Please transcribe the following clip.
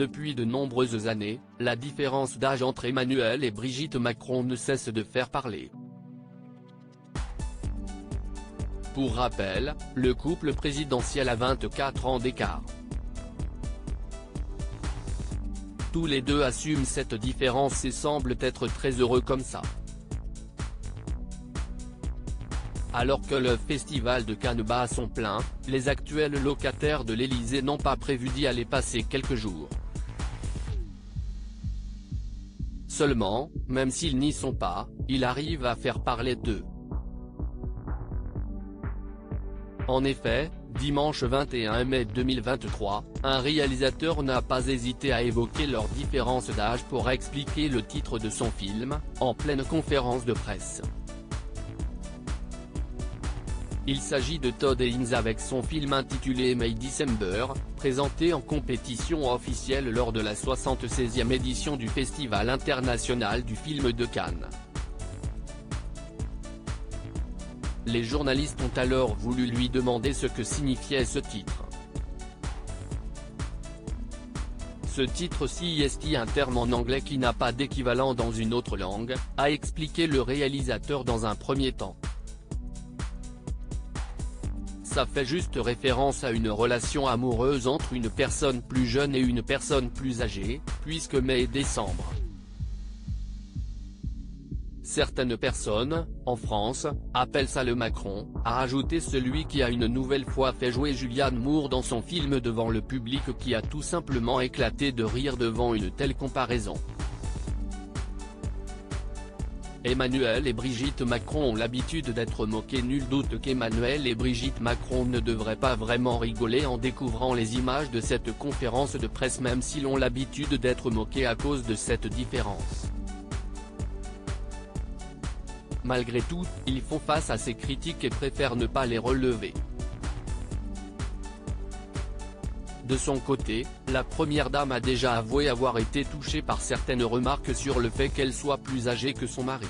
Depuis de nombreuses années, la différence d'âge entre Emmanuel et Brigitte Macron ne cesse de faire parler. Pour rappel, le couple présidentiel a 24 ans d'écart. Tous les deux assument cette différence et semblent être très heureux comme ça. Alors que le festival de Cannes bat à son plein, les actuels locataires de l'Élysée n'ont pas prévu d'y aller passer quelques jours. Seulement, même s'ils n'y sont pas, il arrive à faire parler d'eux. En effet, dimanche 21 mai 2023, un réalisateur n'a pas hésité à évoquer leur différence d'âge pour expliquer le titre de son film, en pleine conférence de presse. Il s'agit de Todd Haynes avec son film intitulé May December, présenté en compétition officielle lors de la 76e édition du Festival international du film de Cannes. Les journalistes ont alors voulu lui demander ce que signifiait ce titre. Ce titre CST, un terme en anglais qui n'a pas d'équivalent dans une autre langue, a expliqué le réalisateur dans un premier temps. Ça fait juste référence à une relation amoureuse entre une personne plus jeune et une personne plus âgée, puisque mai et décembre. Certaines personnes, en France, appellent ça le Macron, a rajouté celui qui a une nouvelle fois fait jouer Julianne Moore dans son film devant le public qui a tout simplement éclaté de rire devant une telle comparaison. Emmanuel et Brigitte Macron ont l'habitude d'être moqués. Nul doute qu'Emmanuel et Brigitte Macron ne devraient pas vraiment rigoler en découvrant les images de cette conférence de presse, même s'ils ont l'habitude d'être moqués à cause de cette différence. Malgré tout, ils font face à ces critiques et préfèrent ne pas les relever. De son côté, la première dame a déjà avoué avoir été touchée par certaines remarques sur le fait qu'elle soit plus âgée que son mari.